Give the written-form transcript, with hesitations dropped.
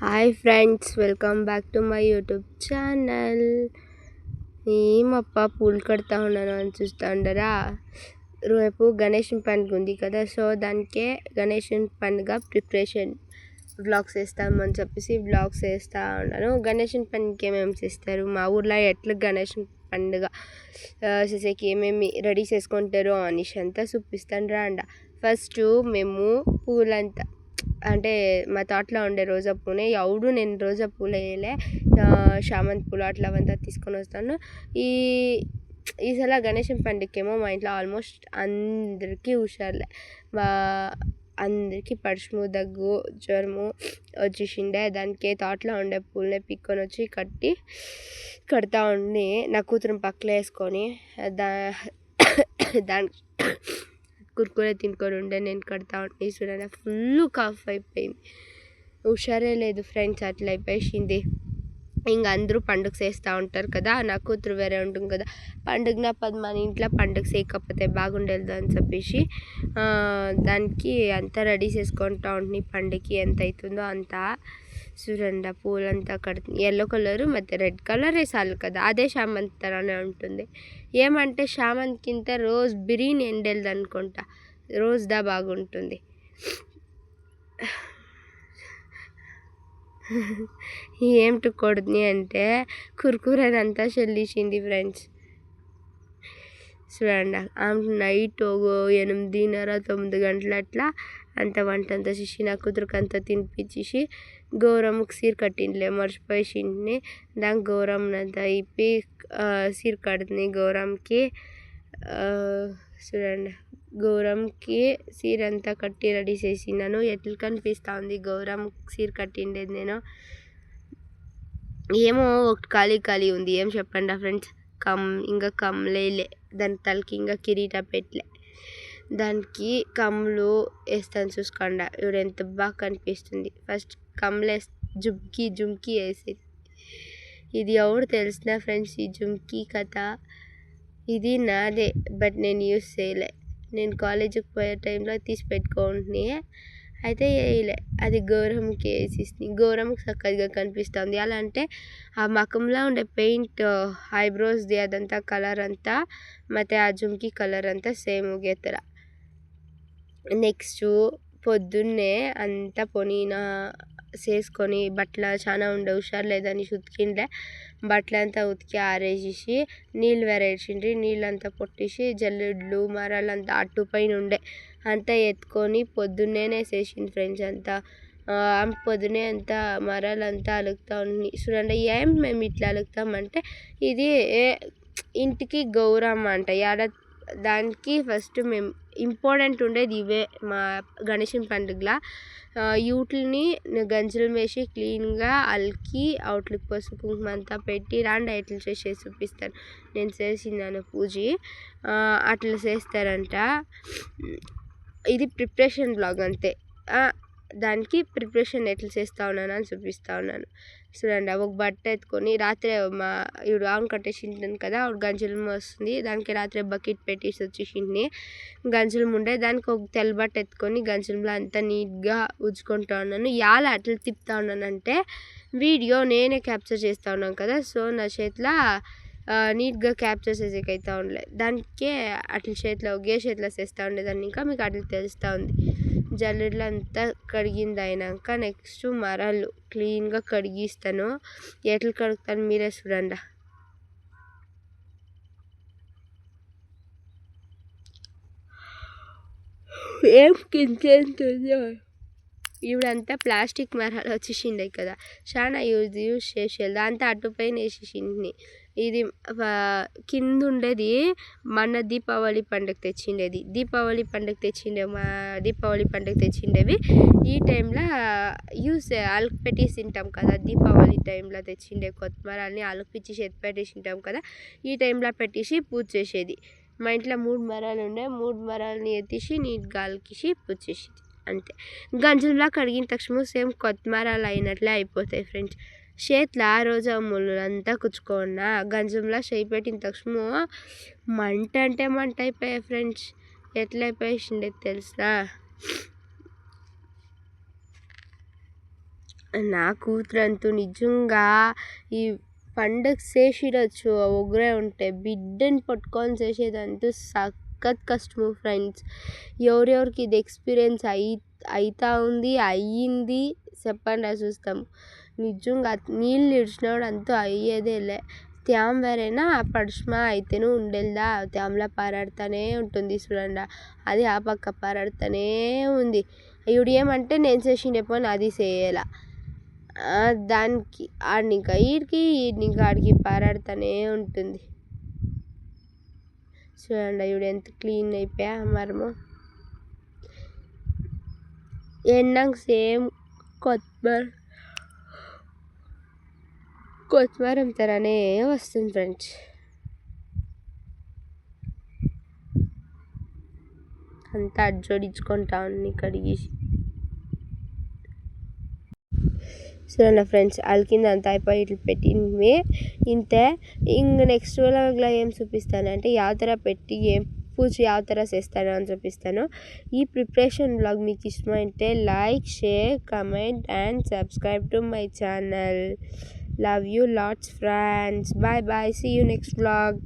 Hi friends, welcome back to my YouTube channel. ఏమప్ప పూలు కడతా ఉన్నాను అని చూస్తూ ఉండరా. రేపు గణేష్ పండుగ ఉంది కదా, సో దానికే గణేష్ పండుగ ప్రిపరేషన్ వ్లాగ్స్ వేస్తామని చెప్పేసి వ్లాగ్స్ వేస్తూ ఉన్నాను. గణేష్ పండుగకి ఏమేమి చేస్తారు, మా ఊర్లో ఎట్లా గణేష్ పండుగ చేసేకి ఏమేమి రెడీ చేసుకుంటారో అనేసి అంతా చూపిస్తాను రాండ. ఫస్ట్ మేము పూలంతా అంటే మా తోటలో ఉండే రోజా పూనే ఎవడు నేను రోజా పూలు వేయలే, చామంతి పూలు అట్లా అవంతా తీసుకొని వస్తాను. ఈసల గణేశం పండుగకేమో మా ఇంట్లో ఆల్మోస్ట్ అందరికీ హుషారులే. అందరికీ పడుచుము దగ్గు జ్వరము వచ్చేసిండే. దానికి తోటలో ఉండే పూలనే పిక్కొని వచ్చి కడతా ఉండి నా కూతురు పక్కన వేసుకొని దానికి కుర్కురే తినుకొని ఉండే నేను కడతా ఉంటే చూడండి ఫుల్ కాఫ్ అయిపోయింది, హుషారే లేదు ఫ్రెండ్స్, అట్లా అయిపోయింది. ఇంకా అందరూ పండుగ చేస్తూ ఉంటారు కదా, నా కూతురు వేరే ఉంటుంది కదా, పండుగ మన ఇంట్లో పండుగ చేయకపోతే బాగుండేది అని చెప్పేసి దానికి అంతా రెడీ చేసుకుంటా ఉంటుంది. పండుగకి ఎంత అవుతుందో అంతా చూడండి. పూలంతా కడుతుంది, ఎల్లో కలరు ಮತ್ತು రెడ్ కలర్ వేసాలి కదా, అదే చామంతి తరానే ఉంటుంది. ఏమంటే చామంతికింత రోజ్ బిర్యానీ ఎండేది అనుకుంటా, రోజ్దా బాగుంటుంది. ఏమిటి కొడుతుంది అంటే కుర్కురేనంతా చెల్లిసింది ఫ్రెండ్స్. చూడండి నైట్ 8:30-9 గంటల అట్లా అంత వంట అంతా చేసి నా కూతురికి అంతా తినిపించేసి గౌరమ్మకి సీర కట్టిందిలే, మర్చిపోయేసింది. దానికి గౌరమ్మనంతా ఇప్పి సీర కడుతుంది గౌరమ్మకి. చూడండి గౌరమ్మకి సీర అంతా కట్టి రెడీ చేసినాను. ఎట్లా కనిపిస్తూ ఉంది గౌరమ్మ సీర కట్టిండేది నేను. ఏమో ఒకటి ఖాళీ ఉంది, ఏం చెప్పండి ఫ్రెండ్స్. ఇంకా కమ్లేలే, దాని తలకి ఇంకా కిరీట పెట్టలే. దానికి కమ్ములు వేస్తాను చూసుకోండి, ఇవి ఎంత బాగా కనిపిస్తుంది. ఫస్ట్ కమ్ములు జుమ్కీ వేసేది. ఇది ఎవరు తెలిసిన ఫ్రెండ్స్, ఈ జుమ్కీ కథ ఇది నాదే, బట్ నేను యూస్ చేయలే. నేను కాలేజీకి పోయే టైంలో తీసి పెట్టుకుంటుని, అయితే వేయలే. అది గౌరమ్మకి వేసేసి గౌరమ్మకి చక్కగా కనిపిస్తుంది. అలా అంటే ఆ మకంలో ఉండే పెయింట్ ఐబ్రోస్ది అదంతా కలర్ అంతా ಮತ್ತು ఆ జుమ్కీ కలర్ అంతా సేమ్ ఒకేತರ. నెక్స్ట్ పొద్దున్నే అంతా పొనిన చేసుకొని బట్టలు చాలా ఉండే హుషారు లేదని ఉతికిండే, బట్టలంతా ఉతికి ఆరేసేసి నీళ్ళు వేరే వేసిండ్రి. నీళ్ళంతా పొట్టేసి జల్లుడ్లు మరాలంతా అట్టు పైన ఉండే అంతా ఎత్తుకొని పొద్దున్నేనే వేసేసింది ఫ్రెండ్స్ అంతా. పొద్దునే అంతా మరాలంతా అలుగుతూ ఉంది. చూడండి ఏం మేము ఇట్లా అలుగుతామంటే ఇది ఇంటికి గౌరమ్మ అంట. దానికి ఫస్ట్ మేము ఇంపార్టెంట్ ఉండేది ఇవే మా గణేశం పండుగలో. వీటిని గంజలు వేసి క్లీన్గా అలికి అవుట్లకి పసుపు కుంకుమ అంతా పెట్టి రాండి ఎట్లా చేసి చూపిస్తాను. నేను చేసినాను పూజ, అట్లా చేస్తారంట. ఇది ప్రిపరేషన్ బ్లాగ్ అంతే. దానికి ప్రిపరేషన్ ఎట్లా చేస్తూ ఉన్నాను అని చూపిస్తూ ఉన్నాను. చూడండి ఒక బట్ట ఎత్తుకొని రాత్రే మా ఇవి ఆన్ కట్టేసింటాను కదా, గంజలు వస్తుంది. దానికి రాత్రే బకెట్ పెట్టేసి వచ్చేసింది గంజలు ఉండే. దానికి ఒక తెల్ల బట్ట ఎత్తుకొని గంజలంలో అంతా నీట్గా ఉజ్జుకుంటూ ఉన్నాను. ఎలా అట్లా తిప్పుతూ ఉన్నానంటే వీడియో నేనే క్యాప్చర్ చేస్తూ ఉన్నాను కదా, సో నా చేతిలో నీట్గా క్యాప్చర్ చేసేకైతే ఉండలే. దానికే అట్లా చేతిలో ఒకే చేతిలో చేస్తూ ఉండేదాన్ని. ఇంకా మీకు అట్లా తెలుస్తూ ఉంది. జల్లెడలు అంతా కడిగింది అయినాక నెక్స్ట్ మరాలు క్లీన్గా కడిగిస్తాను. ఎట్లా కడుగుతాను మీరే చూడండి. ఏం కించేస్తుందో ఇవిడంతా ప్లాస్టిక్ మరాలు వచ్చేసిండే కదా, చాలా యూజ్ చేసేది. అంతా అటుపైన వేసేసింది. ఇది కింద ఉండేది మన దీపావళి పండుగ తెచ్చిండేది. దీపావళి పండుగ తెచ్చిండేవి. ఈ టైంలో అలుకు పెట్టేసి తింటాం కదా, దీపావళి టైంలో తెచ్చిండే కొత్తిమీరని అలుకుపిచ్చి చేతి పెట్టేసి తింటాం కదా, ఈ టైంలో పెట్టేసి పూజ చేసేది. మా ఇంట్లో 3 మరాలు ఉండే, 3 మరాలని ఎత్తేసి నీట్గా అలికేసి పూజ చేసేది అంతే. గంజంలా కడిగిన తక్షణ సేమ్ కొత్తిమీరలు అయినట్లే అయిపోతాయి ఫ్రెండ్స్. చేతిలో రోజా ముళ్ళు అంతా కుచ్చుకున్నా గంజంలా చేయి పెట్టిన తక్షణ మంట అంటే మంట అయిపోయాయి ఫ్రెండ్స్. ఎట్లా అయిపోయిండే తెలుసా. నా కూతురంತూ నిజంగా ఈ పండగ చేసిడొచ్చు ఒగ్రే ఉంటే బిడ్డని పట్టుకొని చేసేదంటూ సఖత్ కష్టము ఫ్రెండ్స్. ఎవరెవరికి ఇది ఎక్స్పీరియన్స్ అవుతా ఉంది అయ్యింది చెప్పండి చూస్తాము. నిజంగా నీళ్ళు ఇడిచినప్పుడు అంతూ అయ్యేదేలే. త్యామ్ వేరేనా పడిష్మా అయితేనూ ఉండేదా త్యామ్లా పారాడుతూనే ఉంటుంది చూడండి. అది ఆ పక్క పారాడుతూనే ఉంది. ఇప్పుడు ఏమంటే నేను చేసిండే పని అది చేయాల. దానికి ఆడినింక ఈడికి ఈడినింక ఆడికి పారాడుతూనే ఉంటుంది చూడండి. ఇప్పుడు ఎంత క్లీన్ అయిపోయా మరము. ఎండంగా సేమ్ కొత్తిమీరం తరనే వస్తుంది ఫ్రెండ్స్. అంతా అడ్జోడించుకుంటా ఉంది కడిగేసి చూడండి ఫ్రెండ్స్. అలికింది అంతా అయిపోయి ఇట్లా పెట్టినవి ఇంతే. ఇంక నెక్స్ట్ వ్లాగ్లో ఏం చూపిస్తానంటే యావతర పెట్టి ఏం పూజ యావతర చేస్తాను అని చూపిస్తాను. ఈ ప్రిపరేషన్ వ్లాగ్ మీకు ఇష్టమైతే like, share, comment and subscribe to my channel. Love you lots friends. Bye bye. See you next vlog.